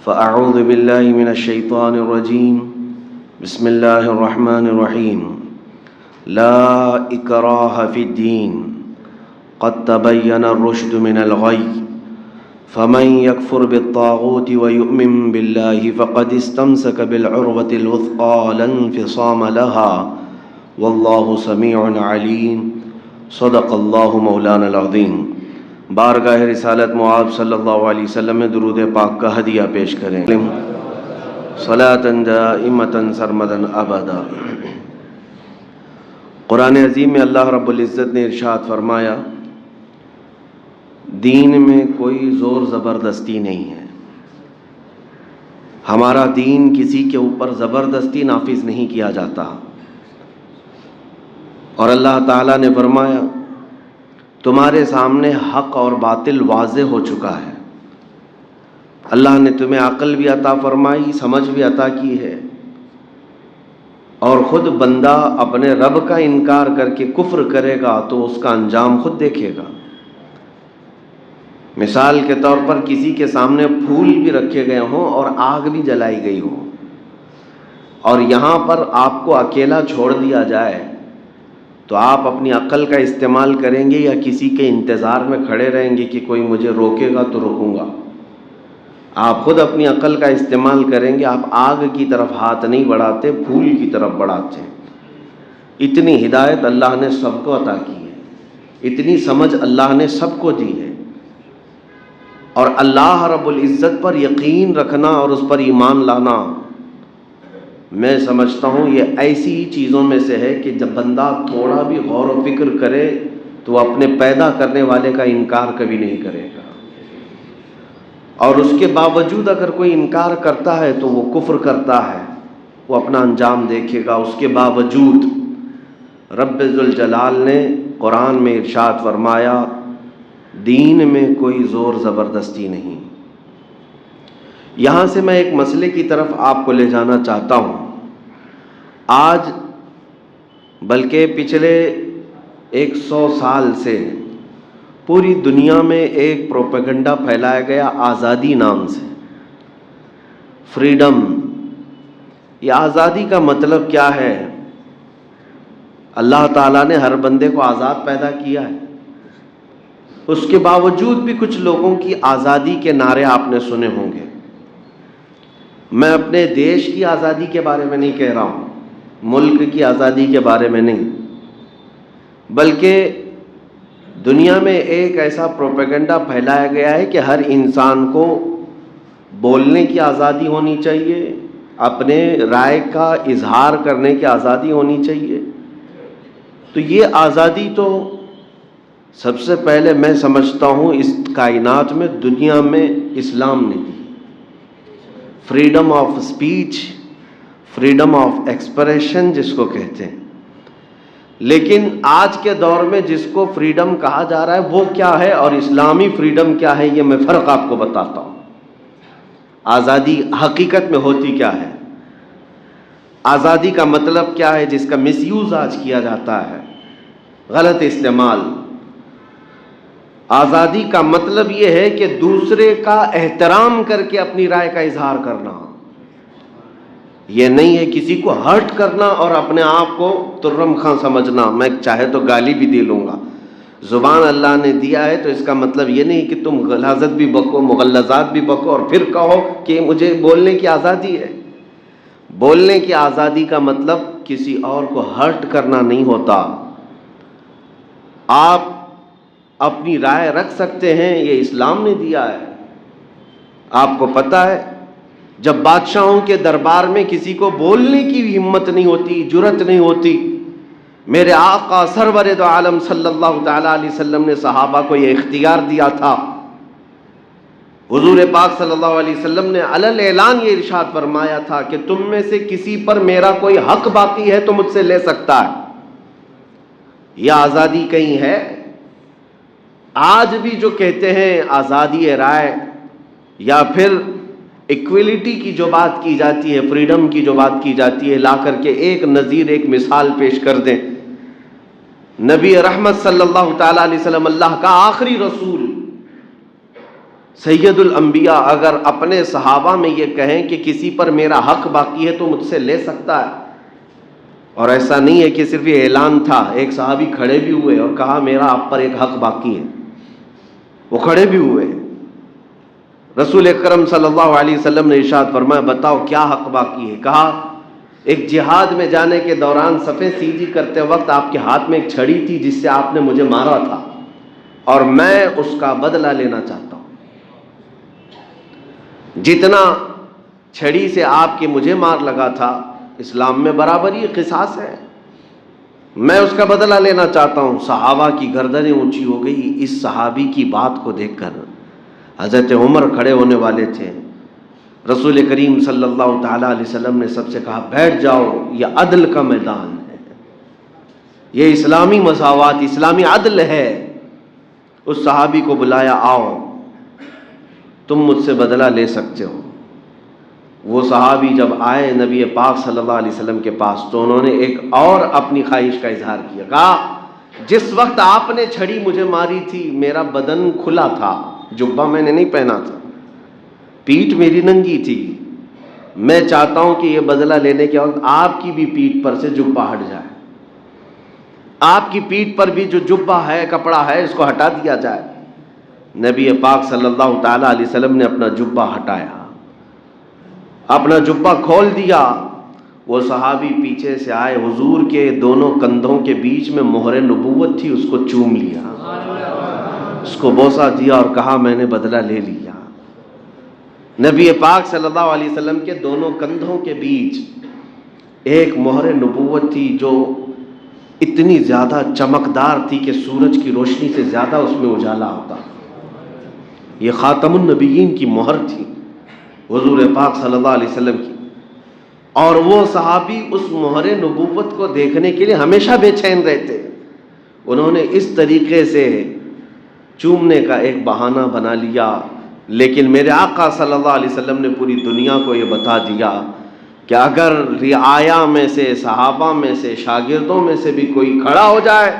فأعوذ بالله من الشيطان الرجيم بسم الله الرحمن الرحيم لا إكراه في الدين قد تبين الرشد من الغي فمن يكفر بالطاغوت ويؤمن بالله فقد استمسك بالعروة الوثقى لا انفصام لها والله سميع عليم صدق الله مولانا العظيم۔ بارگاہ رسالت معاب صلی اللہ علیہ وسلم میں درود پاک کا ہدیہ پیش کریں۔ صلاۃ دائمۃ سرمدا ابدا۔ قرآن عظیم میں اللہ رب العزت نے ارشاد فرمایا، دین میں کوئی زور زبردستی نہیں ہے۔ ہمارا دین کسی کے اوپر زبردستی نافذ نہیں کیا جاتا۔ اور اللہ تعالیٰ نے فرمایا، تمہارے سامنے حق اور باطل واضح ہو چکا ہے۔ اللہ نے تمہیں عقل بھی عطا فرمائی، سمجھ بھی عطا کی ہے، اور خود بندہ اپنے رب کا انکار کر کے کفر کرے گا تو اس کا انجام خود دیکھے گا۔ مثال کے طور پر کسی کے سامنے پھول بھی رکھے گئے ہوں اور آگ بھی جلائی گئی ہو، اور یہاں پر آپ کو اکیلا چھوڑ دیا جائے تو آپ اپنی عقل کا استعمال کریں گے یا کسی کے انتظار میں کھڑے رہیں گے کہ کوئی مجھے روکے گا تو روکوں گا؟ آپ خود اپنی عقل کا استعمال کریں گے۔ آپ آگ کی طرف ہاتھ نہیں بڑھاتے، پھول کی طرف بڑھاتے ہیں۔ اتنی ہدایت اللہ نے سب کو عطا کی ہے، اتنی سمجھ اللہ نے سب کو دی ہے۔ اور اللہ رب العزت پر یقین رکھنا اور اس پر ایمان لانا، میں سمجھتا ہوں یہ ایسی چیزوں میں سے ہے کہ جب بندہ تھوڑا بھی غور و فکر کرے تو وہ اپنے پیدا کرنے والے کا انکار کبھی نہیں کرے گا، اور اس کے باوجود اگر کوئی انکار کرتا ہے تو وہ کفر کرتا ہے، وہ اپنا انجام دیکھے گا۔ اس کے باوجود رب ذوالجلال نے قرآن میں ارشاد فرمایا، دین میں کوئی زور زبردستی نہیں۔ یہاں سے میں ایک مسئلے کی طرف آپ کو لے جانا چاہتا ہوں۔ آج بلکہ پچھلے 100 سال سے پوری دنیا میں ایک پروپیگنڈا پھیلایا گیا آزادی نام سے، فریڈم۔ یہ آزادی کا مطلب کیا ہے؟ اللہ تعالیٰ نے ہر بندے کو آزاد پیدا کیا ہے، اس کے باوجود بھی کچھ لوگوں کی آزادی کے نعرے آپ نے سنے ہوں گے۔ میں اپنے دیش کی آزادی کے بارے میں نہیں کہہ رہا ہوں، ملک کی آزادی کے بارے میں نہیں، بلکہ دنیا میں ایک ایسا پروپیگنڈا پھیلایا گیا ہے کہ ہر انسان کو بولنے کی آزادی ہونی چاہیے، اپنے رائے کا اظہار کرنے کی آزادی ہونی چاہیے۔ تو یہ آزادی تو سب سے پہلے میں سمجھتا ہوں اس کائنات میں دنیا میں اسلام نے دی۔ Freedom of speech, freedom of expression جس کو کہتے ہیں۔ لیکن آج کے دور میں جس کو فریڈم کہا جا رہا ہے وہ کیا ہے اور اسلامی فریڈم کیا ہے، یہ میں فرق آپ کو بتاتا ہوں۔ آزادی حقیقت میں ہوتی کیا ہے، آزادی کا مطلب کیا ہے جس کا مس یوز آج کیا جاتا ہے، غلط استعمال۔ آزادی کا مطلب یہ ہے کہ دوسرے کا احترام کر کے اپنی رائے کا اظہار کرنا۔ یہ نہیں ہے کسی کو ہرٹ کرنا اور اپنے آپ کو ترم خاں سمجھنا، میں چاہے تو گالی بھی دے لوں گا۔ زبان اللہ نے دیا ہے تو اس کا مطلب یہ نہیں کہ تم غلاظت بھی بکو، مغلظات بھی بکو اور پھر کہو کہ مجھے بولنے کی آزادی ہے۔ بولنے کی آزادی کا مطلب کسی اور کو ہرٹ کرنا نہیں ہوتا۔ آپ اپنی رائے رکھ سکتے ہیں، یہ اسلام نے دیا ہے۔ آپ کو پتہ ہے جب بادشاہوں کے دربار میں کسی کو بولنے کی بھی ہمت نہیں ہوتی، جرت نہیں ہوتی، میرے آقا سرور دو عالم صلی اللہ تعالیٰ علیہ وسلم نے صحابہ کو یہ اختیار دیا تھا۔ حضور پاک صلی اللہ علیہ وسلم نے علل اعلان یہ ارشاد فرمایا تھا کہ تم میں سے کسی پر میرا کوئی حق باقی ہے تو مجھ سے لے سکتا ہے۔ یہ آزادی کہیں ہے؟ آج بھی جو کہتے ہیں آزادی رائے یا پھر ایکویلٹی کی جو بات کی جاتی ہے، فریڈم کی جو بات کی جاتی ہے، لا کر کے ایک نظیر، ایک مثال پیش کر دیں۔ نبی رحمت صلی اللہ تعالیٰ علیہ وسلم، اللہ کا آخری رسول، سید الانبیاء اگر اپنے صحابہ میں یہ کہیں کہ کسی پر میرا حق باقی ہے تو مجھ سے لے سکتا ہے. اور ایسا نہیں ہے کہ صرف یہ اعلان تھا، ایک صحابی کھڑے بھی ہوئے اور کہا میرا آپ پر ایک حق باقی ہے. وہ کھڑے بھی ہوئے. رسول اکرم صلی اللہ علیہ وسلم نے ارشاد فرمایا بتاؤ کیا حق باقی ہے؟ کہا ایک جہاد میں جانے کے دوران صفیں سیدھی کرتے وقت آپ کے ہاتھ میں ایک چھڑی تھی جس سے آپ نے مجھے مارا تھا اور میں اس کا بدلہ لینا چاہتا ہوں. جتنا چھڑی سے آپ کے مجھے مار لگا تھا اسلام میں برابر یہ قصاص ہے، میں اس کا بدلہ لینا چاہتا ہوں. صحابہ کی گردنیں اونچی ہو گئی. اس صحابی کی بات کو دیکھ کر حضرت عمر کھڑے ہونے والے تھے. رسول کریم صلی اللہ تعالیٰ علیہ وسلم نے سب سے کہا بیٹھ جاؤ، یہ عدل کا میدان ہے، یہ اسلامی مساوات، اسلامی عدل ہے. اس صحابی کو بلایا، آؤ تم مجھ سے بدلہ لے سکتے ہو. وہ صحابی جب آئے نبی پاک صلی اللہ علیہ وسلم کے پاس تو انہوں نے ایک اور اپنی خواہش کا اظہار کیا. کہا جس وقت آپ نے چھڑی مجھے ماری تھی میرا بدن کھلا تھا، جبہ میں نے نہیں پہنا تھا، پیٹھ میری ننگی تھی. میں چاہتا ہوں کہ یہ بدلہ لینے کے وقت آپ کی بھی پیٹھ پر سے جبہ ہٹ جائے، آپ کی پیٹھ پر بھی جو جبہ ہے کپڑا ہے اس کو ہٹا دیا جائے. نبی پاک صلی اللہ تعالیٰ علیہ وسلم نے اپنا جبہ ہٹایا، اپنا جبہ کھول دیا. وہ صحابی پیچھے سے آئے، حضور کے دونوں کندھوں کے بیچ میں مہر نبوت تھی، اس کو چوم لیا، اس کو بوسہ دیا اور کہا میں نے بدلہ لے لیا. نبی پاک صلی اللہ علیہ وسلم کے دونوں کندھوں کے بیچ ایک مہر نبوت تھی جو اتنی زیادہ چمکدار تھی کہ سورج کی روشنی سے زیادہ اس میں اجالا ہوتا. یہ خاتم النبیین کی مہر تھی حضور پاک صلی اللہ علیہ وسلم کی. اور وہ صحابی اس مہر نبوت کو دیکھنے کے لیے ہمیشہ بے چین رہتے. انہوں نے اس طریقے سے چومنے کا ایک بہانہ بنا لیا. لیکن میرے آقا صلی اللہ علیہ وسلم نے پوری دنیا کو یہ بتا دیا کہ اگر رعایا میں سے، صحابہ میں سے، شاگردوں میں سے بھی کوئی کھڑا ہو جائے،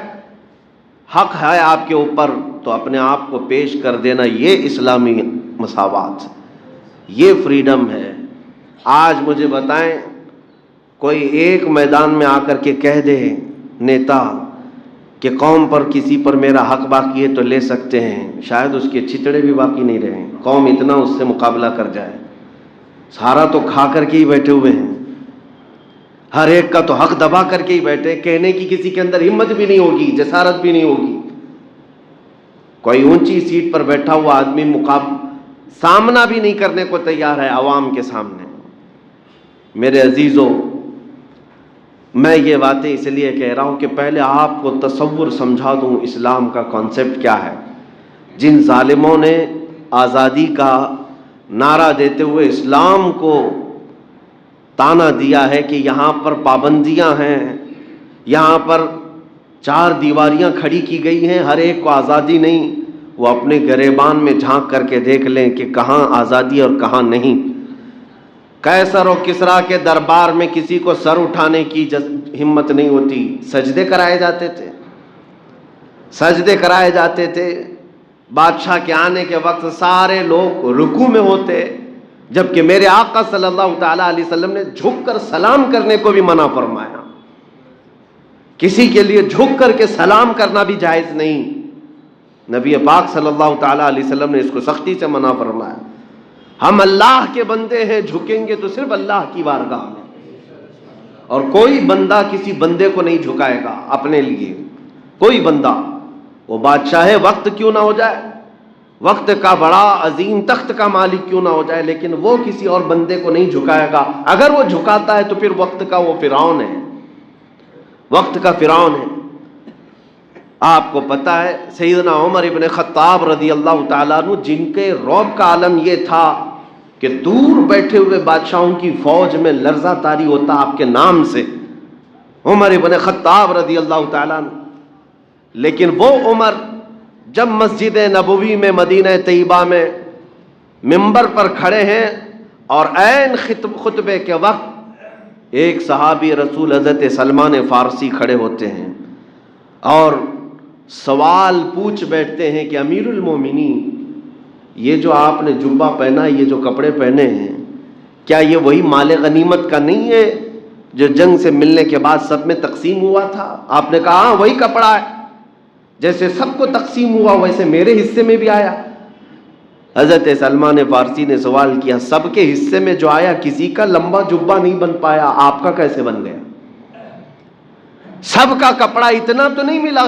حق ہے آپ کے اوپر تو اپنے آپ کو پیش کر دینا. یہ اسلامی مساوات، یہ فریڈم ہے. آج مجھے بتائیں کوئی ایک میدان میں آ کر کے کہہ دے نیتا کہ قوم پر کسی پر میرا حق باقی ہے تو لے سکتے ہیں، شاید اس کے چھتڑے بھی باقی نہیں رہیں، قوم اتنا اس سے مقابلہ کر جائے. سارا تو کھا کر کے ہی بیٹھے ہوئے ہیں، ہر ایک کا تو حق دبا کر کے ہی بیٹھے. کہنے کی کسی کے اندر ہمت بھی نہیں ہوگی، جسارت بھی نہیں ہوگی. کوئی اونچی سیٹ پر بیٹھا ہوا آدمی سامنا بھی نہیں کرنے کو تیار ہے عوام کے سامنے. میرے عزیزوں، میں یہ باتیں اس لیے کہہ رہا ہوں کہ پہلے آپ کو تصور سمجھا دوں اسلام کا کانسیپٹ کیا ہے. جن ظالموں نے آزادی کا نعرہ دیتے ہوئے اسلام کو تانا دیا ہے کہ یہاں پر پابندیاں ہیں، یہاں پر چار دیواریاں کھڑی کی گئی ہیں، ہر ایک کو آزادی نہیں، وہ اپنے گریبان میں جھانک کر کے دیکھ لیں کہ کہاں آزادی اور کہاں نہیں. قیصر و کسریٰ کے دربار میں کسی کو سر اٹھانے کی ہمت نہیں ہوتی. سجدے کرائے جاتے تھے، سجدے کرائے جاتے تھے. بادشاہ کے آنے کے وقت سارے لوگ رکوع میں ہوتے، جبکہ میرے آقا صلی اللہ تعالیٰ علیہ وسلم نے جھک کر سلام کرنے کو بھی منع فرمایا. کسی کے لیے جھک کر کے سلام کرنا بھی جائز نہیں. نبی پاک صلی اللہ تعالیٰ علیہ وسلم نے اس کو سختی سے منع فرمایا. ہم اللہ کے بندے ہیں، جھکیں گے تو صرف اللہ کی بارگاہ میں، اور کوئی بندہ کسی بندے کو نہیں جھکائے گا اپنے لیے. کوئی بندہ، وہ بادشاہ وقت کیوں نہ ہو جائے، وقت کا بڑا عظیم تخت کا مالک کیوں نہ ہو جائے، لیکن وہ کسی اور بندے کو نہیں جھکائے گا. اگر وہ جھکاتا ہے تو پھر وقت کا وہ فرعون ہے، وقت کا فرعون ہے. آپ کو پتہ ہے سیدنا عمر ابن خطاب رضی اللہ تعالیٰ عنہ، جن کے رعب کا عالم یہ تھا کہ دور بیٹھے ہوئے بادشاہوں کی فوج میں لرزہ طاری ہوتا آپ کے نام سے، عمر ابن خطاب رضی اللہ تعالیٰ عنہ. لیکن وہ عمر جب مسجد نبوی میں مدینہ طیبہ میں منبر پر کھڑے ہیں اور عین خطبے کے وقت ایک صحابی رسول حضرت سلمان فارسی کھڑے ہوتے ہیں اور سوال پوچھ بیٹھتے ہیں کہ امیر المومنین، یہ جو آپ نے جبہ پہنا، یہ جو کپڑے پہنے ہیں، کیا یہ وہی مال غنیمت کا نہیں ہے جو جنگ سے ملنے کے بعد سب میں تقسیم ہوا تھا؟ آپ نے کہا ہاں وہی کپڑا ہے، جیسے سب کو تقسیم ہوا ویسے میرے حصے میں بھی آیا۔ حضرت سلمان فارسی نے سوال کیا، سب کے حصے میں جو آیا کسی کا لمبا جبہ نہیں بن پایا، آپ کا کیسے بن گیا؟ سب کا کپڑا اتنا تو نہیں ملا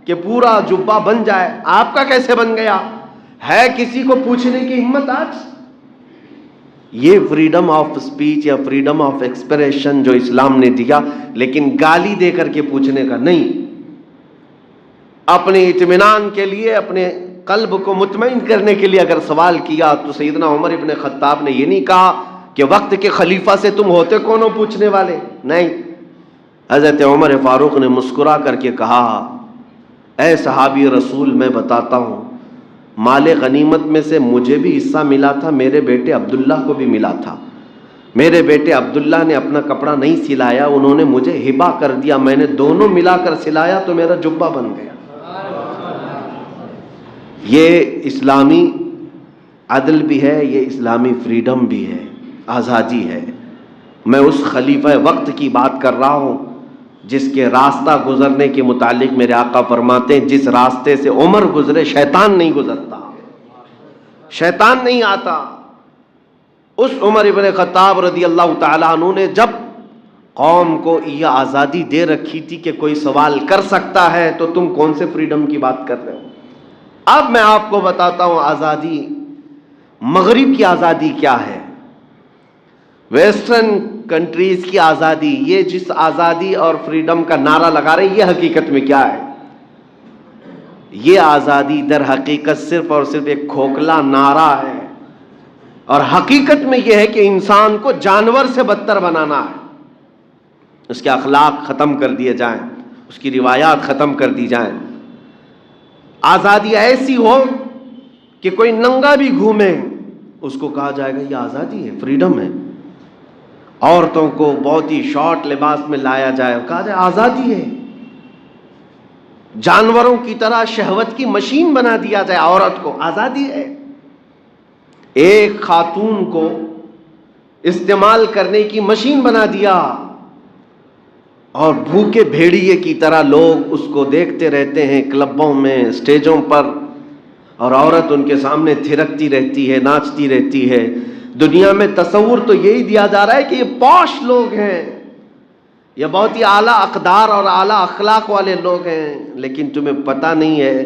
کہ پورا جبہ بن جائے، آپ کا کیسے بن گیا؟ ہے کسی کو پوچھنے کی ہمت آج؟ یہ فریڈم آف سپیچ یا فریڈم آف ایکسپریشن جو اسلام نے دیا، لیکن گالی دے کر کے پوچھنے کا نہیں، اپنے اطمینان کے لیے، اپنے قلب کو مطمئن کرنے کے لیے اگر سوال کیا تو سیدنا عمر ابن خطاب نے یہ نہیں کہا کہ وقت کے خلیفہ سے تم ہوتے کون ہو پوچھنے والے، نہیں، حضرت عمر فاروق نے مسکرا کر کے کہا، اے صحابی رسول، میں بتاتا ہوں، مال غنیمت میں سے مجھے بھی حصہ ملا تھا، میرے بیٹے عبداللہ کو بھی ملا تھا۔ میرے بیٹے عبداللہ نے اپنا کپڑا نہیں سلایا، انہوں نے مجھے ہبہ کر دیا، میں نے دونوں ملا کر سلایا تو میرا جبہ بن گیا۔ یہ اسلامی عدل بھی ہے، یہ اسلامی فریڈم بھی ہے، آزادی ہے۔ میں اس خلیفہ وقت کی بات کر رہا ہوں جس کے راستہ گزرنے کے متعلق میرے آقا فرماتے ہیں، جس راستے سے عمر گزرے شیطان نہیں گزرتا، شیطان نہیں آتا۔ اس عمر ابن خطاب رضی اللہ تعالیٰ عنہ نے جب قوم کو یہ آزادی دے رکھی تھی کہ کوئی سوال کر سکتا ہے، تو تم کون سے فریڈم کی بات کر رہے ہو؟ اب میں آپ کو بتاتا ہوں آزادی، مغرب کی آزادی کیا ہے، ویسٹرن کنٹریز کی آزادی، یہ جس آزادی اور فریڈم کا نعرہ لگا رہے ہیں، یہ حقیقت میں کیا ہے؟ یہ آزادی در حقیقت صرف اور صرف ایک کھوکھلا نعرہ ہے، اور حقیقت میں یہ ہے کہ انسان کو جانور سے بدتر بنانا ہے، اس کے اخلاق ختم کر دیے جائیں، اس کی روایات ختم کر دی جائیں۔ آزادی ایسی ہو کہ کوئی ننگا بھی گھومے اس کو کہا جائے گا یہ آزادی ہے، فریڈم ہے۔ عورتوں کو بہت ہی شارٹ لباس میں لایا جائے، کہا جائے آزادی ہے۔ جانوروں کی طرح شہوت کی مشین بنا دیا جائے عورت کو، آزادی ہے۔ ایک خاتون کو استعمال کرنے کی مشین بنا دیا، اور بھوکے بھیڑیے کی طرح لوگ اس کو دیکھتے رہتے ہیں کلبوں میں، اسٹیجوں پر، اور عورت ان کے سامنے تھرکتی رہتی ہے، ناچتی رہتی ہے۔ دنیا میں تصور تو یہی دیا جا رہا ہے کہ یہ پوش لوگ ہیں، یہ بہت ہی اعلیٰ اقدار اور اعلیٰ اخلاق والے لوگ ہیں، لیکن تمہیں پتہ نہیں ہے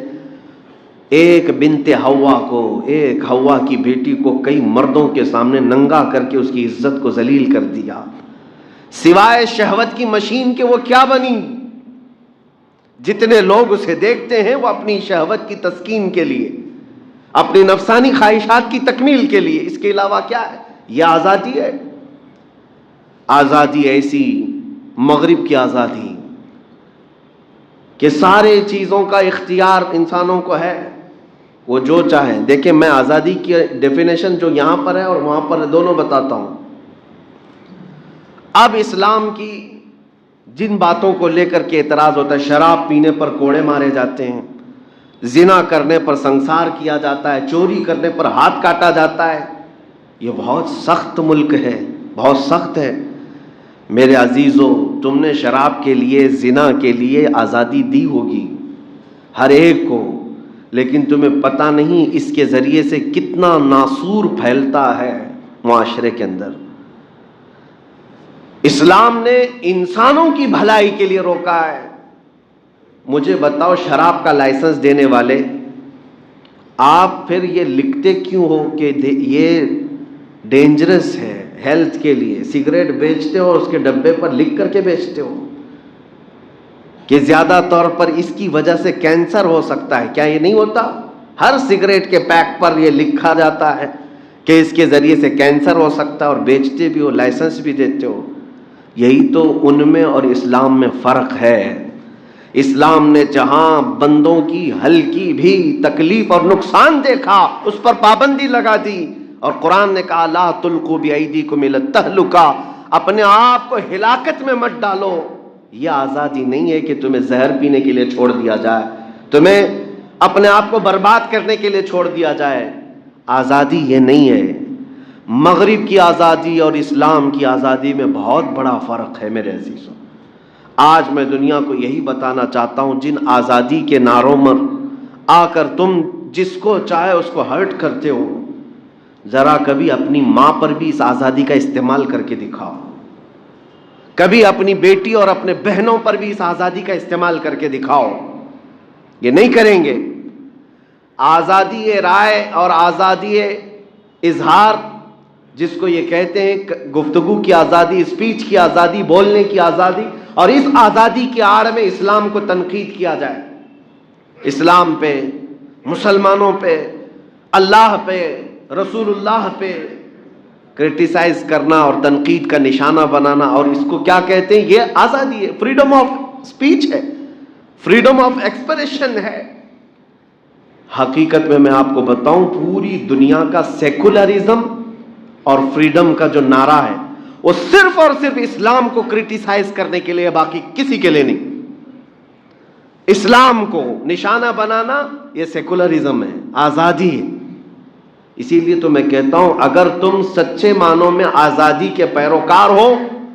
ایک بنت حوا کو، ایک حوا کی بیٹی کو کئی مردوں کے سامنے ننگا کر کے اس کی عزت کو ذلیل کر دیا، سوائے شہوت کی مشین کے وہ کیا بنی؟ جتنے لوگ اسے دیکھتے ہیں وہ اپنی شہوت کی تسکین کے لیے، اپنی نفسانی خواہشات کی تکمیل کے لیے، اس کے علاوہ کیا ہے؟ یہ آزادی ہے؟ آزادی ایسی مغرب کی آزادی کہ سارے چیزوں کا اختیار انسانوں کو ہے، وہ جو چاہیں۔ دیکھیں میں آزادی کی ڈیفینیشن جو یہاں پر ہے اور وہاں پر دونوں بتاتا ہوں۔ اب اسلام کی جن باتوں کو لے کر کے اعتراض ہوتا ہے، شراب پینے پر کوڑے مارے جاتے ہیں، زنا کرنے پر سنسار کیا جاتا ہے، چوری کرنے پر ہاتھ کاٹا جاتا ہے، یہ بہت سخت ملک ہے، بہت سخت ہے۔ میرے عزیزو، تم نے شراب کے لیے، زنا کے لیے آزادی دی ہوگی ہر ایک کو، لیکن تمہیں پتہ نہیں اس کے ذریعے سے کتنا ناسور پھیلتا ہے معاشرے کے اندر۔ اسلام نے انسانوں کی بھلائی کے لیے روکا ہے۔ مجھے بتاؤ شراب کا لائسنس دینے والے، آپ پھر یہ لکھتے کیوں ہو کہ یہ ڈینجرس ہے ہیلتھ کے لیے؟ سگریٹ بیچتے ہو اور اس کے ڈبے پر لکھ کر کے بیچتے ہو کہ زیادہ طور پر اس کی وجہ سے کینسر ہو سکتا ہے، کیا یہ نہیں ہوتا؟ ہر سگریٹ کے پیک پر یہ لکھا جاتا ہے کہ اس کے ذریعے سے کینسر ہو سکتا ہے، اور بیچتے بھی ہو، لائسنس بھی دیتے ہو۔ یہی تو ان میں اور اسلام میں فرق ہے۔ اسلام نے جہاں بندوں کی ہلکی بھی تکلیف اور نقصان دیکھا اس پر پابندی لگا دی، اور قرآن نے کہا لا تلقوا بأیدیکم الی التہلکہ، اپنے آپ کو ہلاکت میں مت ڈالو۔ یہ آزادی نہیں ہے کہ تمہیں زہر پینے کے لیے چھوڑ دیا جائے، تمہیں اپنے آپ کو برباد کرنے کے لیے چھوڑ دیا جائے۔ آزادی یہ نہیں ہے. مغرب کی آزادی اور اسلام کی آزادی میں بہت بڑا فرق ہے میرے عزیزوں. آج میں دنیا کو یہی بتانا چاہتا ہوں، جن آزادی کے نعروں میں آ کر تم جس کو چاہے اس کو ہرٹ کرتے ہو، ذرا کبھی اپنی ماں پر بھی اس آزادی کا استعمال کر کے دکھاؤ. کبھی اپنی بیٹی اور اپنے بہنوں پر بھی اس آزادی کا استعمال کر کے دکھاؤ. یہ نہیں کریں گے. آزادی رائے اور آزادی اظہار، جس کو یہ کہتے ہیں گفتگو کی آزادی، اسپیچ کی آزادی، بولنے کی آزادی، اور اس آزادی کی آڑ میں اسلام کو تنقید کیا جائے، اسلام پہ، مسلمانوں پہ، اللہ پہ، رسول اللہ پہ کرٹیسائز کرنا اور تنقید کا نشانہ بنانا، اور اس کو کیا کہتے ہیں؟ یہ آزادی ہے، فریڈم آف اسپیچ ہے، فریڈم آف ایکسپریشن ہے. حقیقت میں آپ کو بتاؤں، پوری دنیا کا سیکولرزم اور فریڈم کا جو نعرہ ہے وہ صرف اور صرف اسلام کو کرٹیسائز کرنے کے لیے، باقی کسی کے لیے نہیں. اسلام کو نشانہ بنانا یہ سیکولرزم ہے، آزادی ہے. اسی لیے تو میں کہتا ہوں، اگر تم سچے معنوں میں آزادی کے پیروکار ہو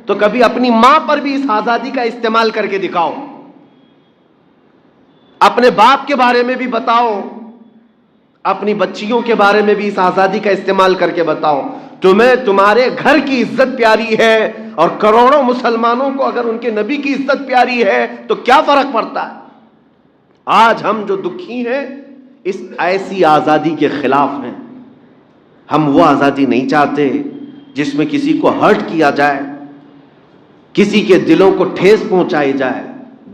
تو کبھی اپنی ماں پر بھی اس آزادی کا استعمال کر کے دکھاؤ. اپنے باپ کے بارے میں بھی بتاؤ، اپنی بچیوں کے بارے میں بھی اس آزادی کا استعمال کر کے بتاؤ. تمہیں تمہارے گھر کی عزت پیاری ہے، اور کروڑوں مسلمانوں کو اگر ان کے نبی کی عزت پیاری ہے تو کیا فرق پڑتا ہے؟ آج ہم جو دکھی ہیں اس ایسی آزادی کے خلاف ہیں. ہم وہ آزادی نہیں چاہتے جس میں کسی کو ہرٹ کیا جائے، کسی کے دلوں کو ٹھیس پہنچائی جائے.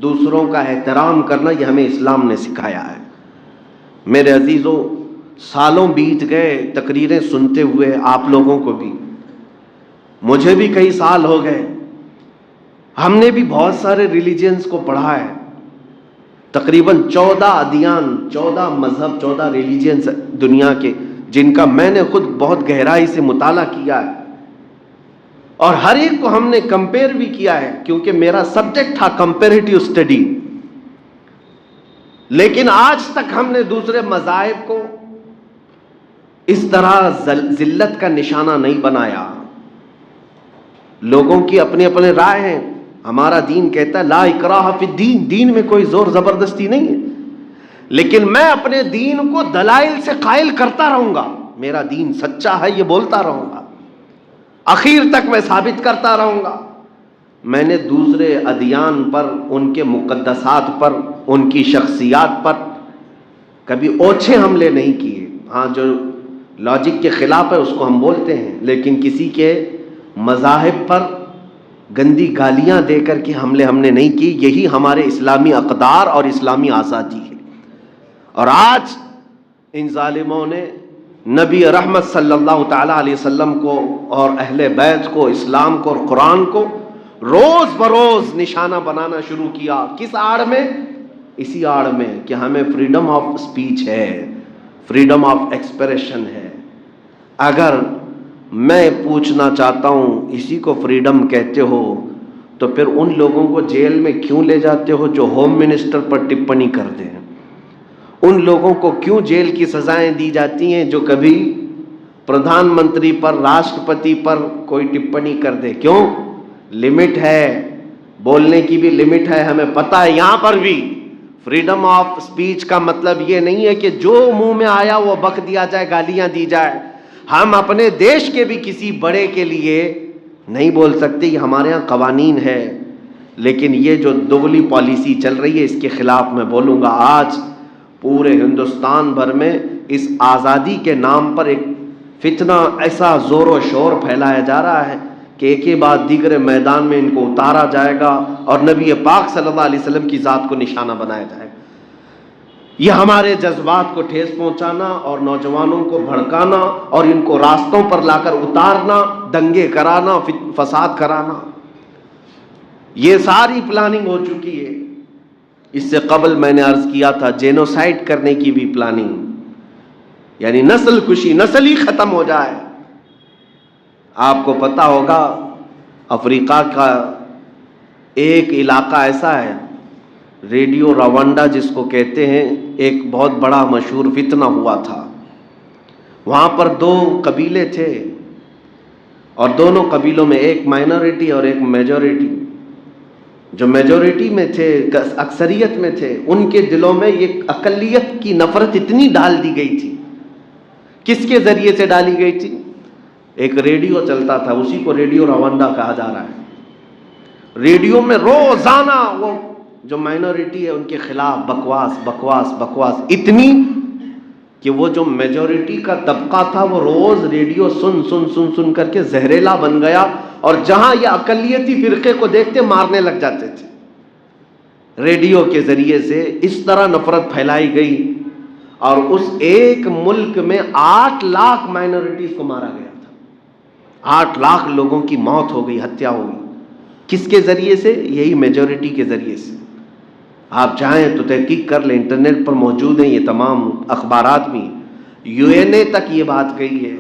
دوسروں کا احترام کرنا یہ ہمیں اسلام نے سکھایا ہے. میرے عزیزوں، سالوں بیت گئے تقریریں سنتے ہوئے، آپ لوگوں کو بھی، مجھے بھی کئی سال ہو گئے. ہم نے بھی بہت سارے ریلیجنز کو پڑھا ہے. تقریباً 14 ادیان، 14 مذہب، 14 ریلیجنز دنیا کے، جن کا میں نے خود بہت گہرائی سے مطالعہ کیا ہے، اور ہر ایک کو ہم نے کمپیئر بھی کیا ہے، کیونکہ میرا سبجیکٹ تھا کمپیریٹیو اسٹڈی. لیکن آج تک ہم نے دوسرے مذاہب کو اس طرح ذلت کا نشانہ نہیں بنایا. لوگوں کی اپنے اپنے رائے ہیں. ہمارا دین کہتا ہے لا اکراہ فی الدین، دین میں کوئی زور زبردستی نہیں ہے. لیکن میں اپنے دین کو دلائل سے قائل کرتا رہوں گا. میرا دین سچا ہے یہ بولتا رہوں گا، آخر تک میں ثابت کرتا رہوں گا. میں نے دوسرے ادیان پر، ان کے مقدسات پر، ان کی شخصیات پر کبھی اوچھے حملے نہیں کیے. ہاں، جو لاجک کے خلاف ہے اس کو ہم بولتے ہیں، لیکن کسی کے مذاہب پر گندی گالیاں دے کر کے حملے ہم نے نہیں کی. یہی ہمارے اسلامی اقدار اور اسلامی آزادی ہے. اور آج ان ظالموں نے نبی رحمت صلی اللہ تعالی علیہ وسلم کو اور اہل بیت کو، اسلام کو اور قرآن کو روز بروز نشانہ بنانا شروع کیا. کس آڑ میں؟ اسی آڑ میں کہ ہمیں فریڈم آف اسپیچ ہے، فریڈم آف ایکسپریشن ہے. اگر میں پوچھنا چاہتا ہوں اسی کو فریڈم کہتے ہو تو پھر ان لوگوں کو جیل میں کیوں لے جاتے ہو جو ہوم منسٹر پر ٹپنی کرتے ہیں؟ ان لوگوں کو کیوں جیل کی سزائیں دی جاتی ہیں جو کبھی پردھان منتری پر، راشٹرپتی پر کوئی ٹپنی کر دے؟ کیوں؟ لمٹ ہے، بولنے کی بھی لمٹ ہے. ہمیں پتہ ہے یہاں پر بھی فریڈم آف اسپیچ کا مطلب یہ نہیں ہے کہ جو منہ میں آیا وہ بک دیا جائے، گالیاں دی جائے. ہم اپنے دیش کے بھی کسی بڑے کے لیے نہیں بول سکتے، یہ ہمارے ہاں قوانین ہے. لیکن یہ جو دوغلی پالیسی چل رہی ہے اس کے خلاف میں بولوں گا. آج پورے ہندوستان بھر میں اس آزادی کے نام پر ایک فتنہ ایسا زور و شور پھیلایا جا رہا ہے کہ ایک کے بعد دیگر میدان میں ان کو اتارا جائے گا اور نبی پاک صلی اللہ علیہ وسلم کی ذات کو نشانہ بنایا جائے گا. یہ ہمارے جذبات کو ٹھیس پہنچانا اور نوجوانوں کو بھڑکانا اور ان کو راستوں پر لا کر اتارنا، دنگے کرانا، فساد کرانا، یہ ساری پلاننگ ہو چکی ہے. اس سے قبل میں نے عرض کیا تھا جینوسائڈ کرنے کی بھی پلاننگ، یعنی نسل کشی، نسل ہی ختم ہو جائے. آپ کو پتہ ہوگا افریقہ کا ایک علاقہ ایسا ہے، ریڈیو روانڈا جس کو کہتے ہیں، ایک بہت بڑا مشہور فتنہ ہوا تھا. وہاں پر 2 قبیلے تھے اور دونوں قبیلوں میں ایک مائنورٹی اور ایک میجورٹی. جو میجورٹی میں تھے، اکثریت میں تھے، ان کے دلوں میں یہ اقلیت کی نفرت اتنی ڈال دی گئی تھی. کس کے ذریعے سے ڈالی گئی تھی؟ ایک ریڈیو چلتا تھا، اسی کو ریڈیو روانڈا کہا جا رہا ہے. ریڈیو میں روزانہ وہ جو مائنورٹی ہے ان کے خلاف بکواس بکواس بکواس اتنی کہ وہ جو میجورٹی کا طبقہ تھا وہ روز ریڈیو سن سن سن سن کر کے زہریلا بن گیا، اور جہاں یہ اقلیتی فرقے کو دیکھتے مارنے لگ جاتے تھے. ریڈیو کے ذریعے سے اس طرح نفرت پھیلائی گئی، اور اس ایک ملک میں 8 لاکھ مائنورٹیز کو مارا گیا تھا. 8 لاکھ لوگوں کی موت ہو گئی، ہتیا ہو گئی. کس کے ذریعے سے؟ یہی میجورٹی کے ذریعے سے. آپ چاہیں تو تحقیق کر لیں، انٹرنیٹ پر موجود ہیں یہ تمام اخبارات بھی. UN تک یہ بات کہی ہے،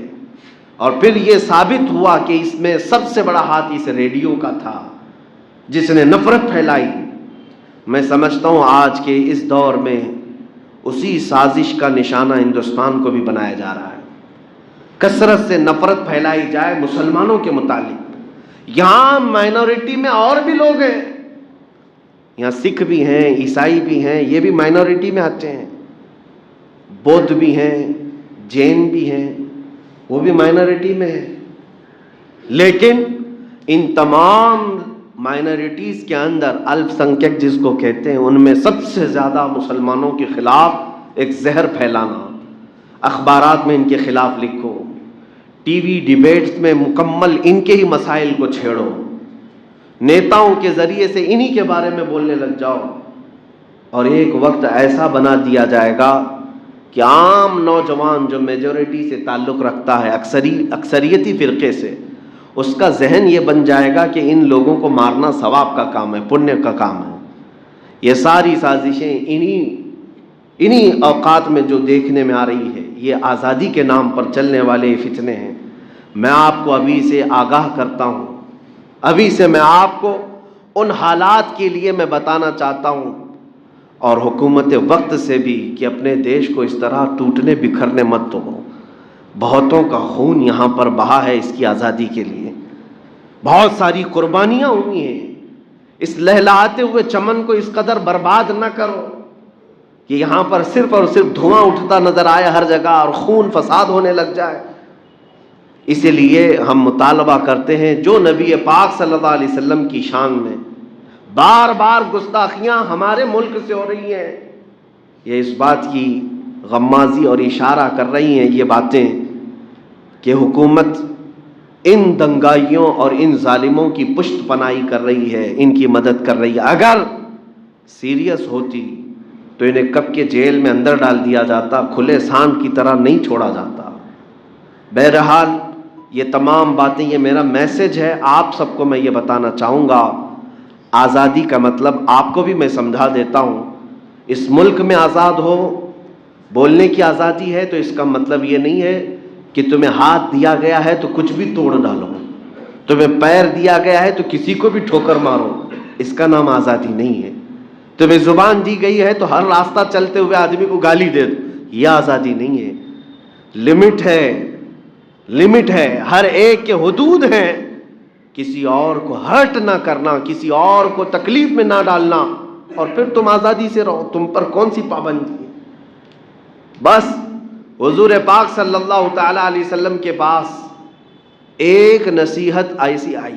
اور پھر یہ ثابت ہوا کہ اس میں سب سے بڑا ہاتھ اس ریڈیو کا تھا جس نے نفرت پھیلائی. میں سمجھتا ہوں آج کے اس دور میں اسی سازش کا نشانہ ہندوستان کو بھی بنایا جا رہا ہے. کثرت سے نفرت پھیلائی جائے مسلمانوں کے متعلق. یہاں مائنورٹی میں اور بھی لوگ ہیں، یہاں سکھ بھی ہیں، عیسائی بھی ہیں، یہ بھی مائنورٹی میں آتے ہیں. بودھ بھی ہیں، جین بھی ہیں، وہ بھی مائنورٹی میں ہیں. لیکن ان تمام مائنورٹیز کے اندر الپ سنکھیک جس کو کہتے ہیں، ان میں سب سے زیادہ مسلمانوں کے خلاف ایک زہر پھیلانا. اخبارات میں ان کے خلاف لکھو، ٹی وی ڈیبیٹس میں مکمل ان کے ہی مسائل کو چھیڑو، نیتاؤں کے ذریعے سے انہی کے بارے میں بولنے لگ جاؤ، اور ایک وقت ایسا بنا دیا جائے گا کہ عام نوجوان جو میجورٹی سے تعلق رکھتا ہے، اکثریتی فرقے سے، اس کا ذہن یہ بن جائے گا کہ ان لوگوں کو مارنا ثواب کا کام ہے، پنیہ کا کام ہے. یہ ساری سازشیں انہی اوقات میں جو دیکھنے میں آ رہی ہے، یہ آزادی کے نام پر چلنے والے فتنے ہیں. میں آپ کو ابھی سے آگاہ کرتا ہوں، ابھی سے میں آپ کو ان حالات کے لیے میں بتانا چاہتا ہوں، اور حکومت وقت سے بھی، کہ اپنے دیش کو اس طرح ٹوٹنے بکھرنے مت دو. بہتوں کا خون یہاں پر بہا ہے اس کی آزادی کے لیے، بہت ساری قربانیاں ہوئی ہیں. اس لہلہاتے ہوئے چمن کو اس قدر برباد نہ کرو کہ یہاں پر صرف اور صرف دھواں اٹھتا نظر آئے ہر جگہ اور خون فساد ہونے لگ جائے. اسی لیے ہم مطالبہ کرتے ہیں، جو نبی پاک صلی اللہ علیہ وسلم کی شان میں بار بار گستاخیاں ہمارے ملک سے ہو رہی ہیں، یہ اس بات کی غمازی اور اشارہ کر رہی ہیں یہ باتیں کہ حکومت ان دنگائیوں اور ان ظالموں کی پشت پناہی کر رہی ہے، ان کی مدد کر رہی ہے. اگر سیریس ہوتی تو انہیں کب کے جیل میں اندر ڈال دیا جاتا، کھلے سانڈ کی طرح نہیں چھوڑا جاتا. بہرحال یہ تمام باتیں، یہ میرا میسج ہے آپ سب کو. میں یہ بتانا چاہوں گا، آزادی کا مطلب آپ کو بھی میں سمجھا دیتا ہوں. اس ملک میں آزاد ہو، بولنے کی آزادی ہے، تو اس کا مطلب یہ نہیں ہے کہ تمہیں ہاتھ دیا گیا ہے تو کچھ بھی توڑ ڈالو، تمہیں پیر دیا گیا ہے تو کسی کو بھی ٹھوکر مارو. اس کا نام آزادی نہیں ہے. تمہیں زبان دی گئی ہے تو ہر راستہ چلتے ہوئے آدمی کو گالی دے دو، یہ آزادی نہیں ہے. لمٹ ہے، لمٹ ہے، ہر ایک کے حدود ہیں. کسی اور کو ہرٹ نہ کرنا، کسی اور کو تکلیف میں نہ ڈالنا، اور پھر تم آزادی سے رہو. تم پر کون سی پابندی ہے؟ بس حضور پاک صلی اللہ تعالی علیہ وسلم کے پاس ایک نصیحت ایسی آئی.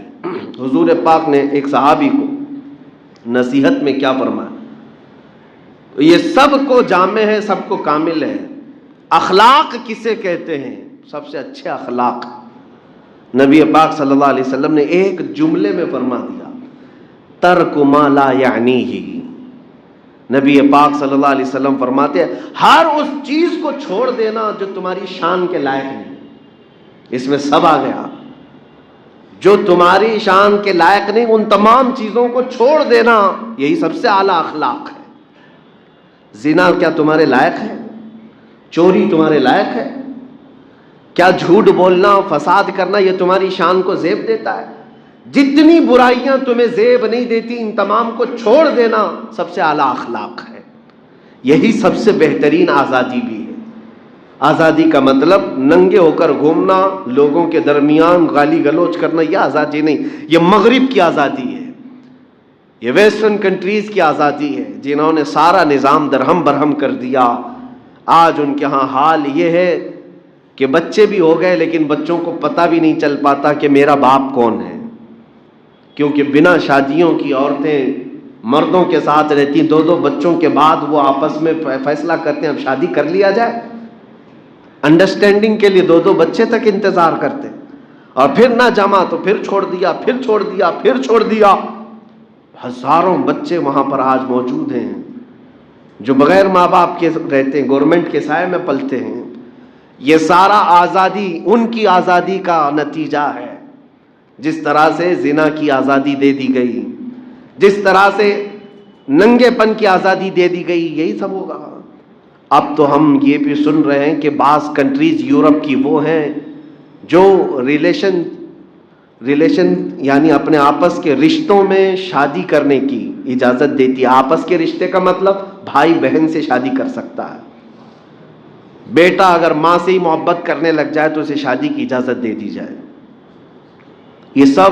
حضور پاک نے ایک صحابی کو نصیحت میں کیا فرمایا؟ یہ سب کو جامع ہے، سب کو کامل ہے. اخلاق کسے کہتے ہیں؟ سب سے اچھے اخلاق نبی پاک صلی اللہ علیہ وسلم نے ایک جملے میں فرما دیا، ترک ما لا یعنیہ. نبی پاک صلی اللہ علیہ وسلم فرماتے ہیں ہر اس چیز کو چھوڑ دینا جو تمہاری شان کے لائق نہیں. اس میں سب آ گیا، جو تمہاری شان کے لائق نہیں ان تمام چیزوں کو چھوڑ دینا، یہی سب سے اعلیٰ اخلاق ہے. زنا کیا تمہارے لائق ہے؟ چوری تمہارے لائق ہے؟ کیا جھوٹ بولنا، فساد کرنا یہ تمہاری شان کو زیب دیتا ہے؟ جتنی برائیاں تمہیں زیب نہیں دیتی ان تمام کو چھوڑ دینا سب سے اعلیٰ اخلاق ہے. یہی سب سے بہترین آزادی بھی ہے. آزادی کا مطلب ننگے ہو کر گھومنا، لوگوں کے درمیان گالی گلوچ کرنا، یہ آزادی نہیں، یہ مغرب کی آزادی ہے، یہ ویسٹرن کنٹریز کی آزادی ہے جنہوں نے سارا نظام درہم برہم کر دیا۔ آج ان کے ہاں حال یہ ہے کہ بچے بھی ہو گئے لیکن بچوں کو پتہ بھی نہیں چل پاتا کہ میرا باپ کون ہے، کیونکہ بنا شادیوں کی عورتیں مردوں کے ساتھ رہتی، دو دو بچوں کے بعد وہ آپس میں فیصلہ کرتے ہیں اب شادی کر لیا جائے، انڈرسٹینڈنگ کے لیے دو دو بچے تک انتظار کرتے، اور پھر نہ جما تو پھر چھوڑ دیا، پھر چھوڑ دیا، پھر چھوڑ دیا۔ ہزاروں بچے وہاں پر آج موجود ہیں جو بغیر ماں باپ کے رہتے ہیں، گورنمنٹ کے سائے میں پلتے ہیں۔ یہ سارا آزادی ان کی آزادی کا نتیجہ ہے۔ جس طرح سے زنا کی آزادی دے دی گئی، جس طرح سے ننگے پن کی آزادی دے دی گئی، یہی سب ہوگا۔ اب تو ہم یہ بھی سن رہے ہیں کہ بعض کنٹریز یورپ کی وہ ہیں جو ریلیشن یعنی اپنے آپس کے رشتوں میں شادی کرنے کی اجازت دیتی ہے۔ آپس کے رشتے کا مطلب بھائی بہن سے شادی کر سکتا ہے، بیٹا اگر ماں سے ہی محبت کرنے لگ جائے تو اسے شادی کی اجازت دے دی جائے۔ یہ سب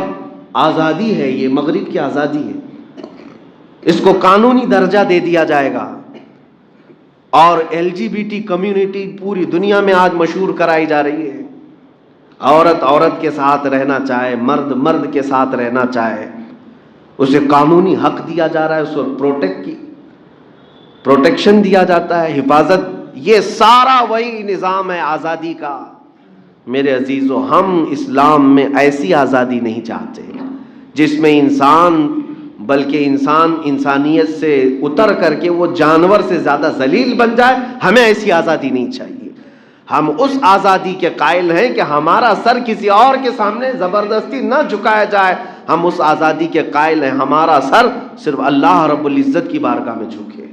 آزادی ہے، یہ مغرب کی آزادی ہے، اس کو قانونی درجہ دے دیا جائے گا۔ اور L G B T community پوری دنیا میں آج مشہور کرائی جا رہی ہے۔ عورت عورت کے ساتھ رہنا چاہے، مرد مرد کے ساتھ رہنا چاہے، اسے قانونی حق دیا جا رہا ہے، اس کو پروٹیکشن دیا جاتا ہے، حفاظت۔ یہ سارا وہی نظام ہے آزادی کا۔ میرے عزیزو، ہم اسلام میں ایسی آزادی نہیں چاہتے جس میں بلکہ انسان انسانیت سے اتر کر کے وہ جانور سے زیادہ ذلیل بن جائے۔ ہمیں ایسی آزادی نہیں چاہیے۔ ہم اس آزادی کے قائل ہیں کہ ہمارا سر کسی اور کے سامنے زبردستی نہ جھکایا جائے۔ ہم اس آزادی کے قائل ہیں ہمارا سر صرف اللہ رب العزت کی بارگاہ میں جھکے،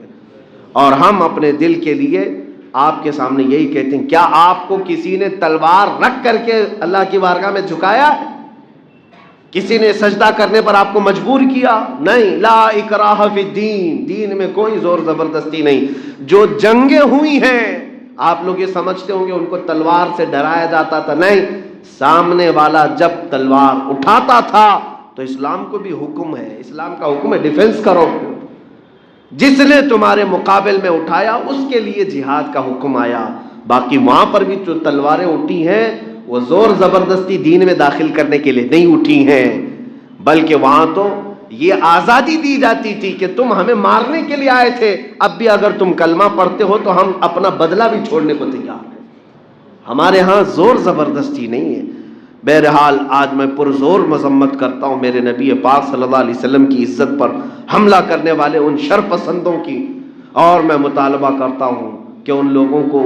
اور ہم اپنے دل کے لیے آپ کے سامنے یہی کہتے ہیں، کیا آپ کو کسی نے تلوار رکھ کر کے اللہ کی بارگاہ میں جھکایا؟ کسی نے سجدہ کرنے پر آپ کو مجبور کیا؟ نہیں، لا اکراہ فی الدین، دین میں کوئی زور زبردستی نہیں۔ جو جنگیں ہوئی ہیں آپ لوگ یہ سمجھتے ہوں گے ان کو تلوار سے ڈرایا جاتا تھا، نہیں، سامنے والا جب تلوار اٹھاتا تھا تو اسلام کو بھی حکم ہے، اسلام کا حکم ہے ڈیفنس کرو۔ جس نے تمہارے مقابل میں اٹھایا اس کے لیے جہاد کا حکم آیا۔ باقی وہاں پر بھی جو تلواریں اٹھی ہیں وہ زور زبردستی دین میں داخل کرنے کے لیے نہیں اٹھی ہیں، بلکہ وہاں تو یہ آزادی دی جاتی تھی کہ تم ہمیں مارنے کے لیے آئے تھے، اب بھی اگر تم کلمہ پڑھتے ہو تو ہم اپنا بدلہ بھی چھوڑنے کو تیار ہیں۔ ہمارے ہاں زور زبردستی نہیں ہے۔ بہرحال آج میں پرزور مذمت کرتا ہوں میرے نبی پاک صلی اللہ علیہ وسلم کی عزت پر حملہ کرنے والے ان شر پسندوں کی، اور میں مطالبہ کرتا ہوں کہ ان لوگوں کو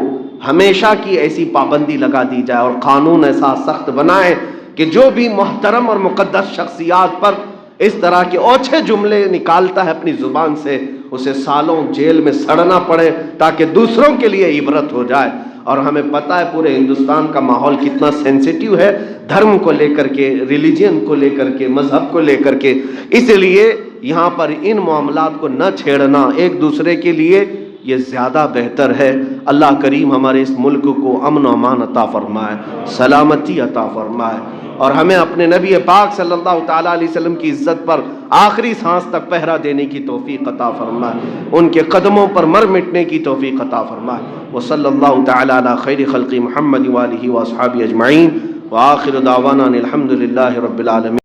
ہمیشہ کی ایسی پابندی لگا دی جائے اور قانون ایسا سخت بنائے کہ جو بھی محترم اور مقدس شخصیات پر اس طرح کے اوچھے جملے نکالتا ہے اپنی زبان سے، اسے سالوں جیل میں سڑنا پڑے تاکہ دوسروں کے لیے عبرت ہو جائے۔ اور ہمیں پتہ ہے پورے ہندوستان کا ماحول کتنا سینسیٹیو ہے دھرم کو لے کر کے، ریلیجن کو لے کر کے، مذہب کو لے کر کے، اس لیے یہاں پر ان معاملات کو نہ چھیڑنا ایک دوسرے کے لیے یہ زیادہ بہتر ہے۔ اللہ کریم ہمارے اس ملک کو امن و امان عطا فرمائے، سلامتی عطا فرمائے، اور ہمیں اپنے نبی پاک صلی اللہ تعالیٰ علیہ وسلم کی عزت پر آخری سانس تک پہرا دینے کی توفیق عطا فرمائے، ان کے قدموں پر مر مٹنے کی توفیق عطا فرمائے۔ وصلی اللہ تعالیٰ علی خیر خلق محمد وآلہ واصحابہ اجمعین، وآخر دعوانا الحمد للہ رب العالمین۔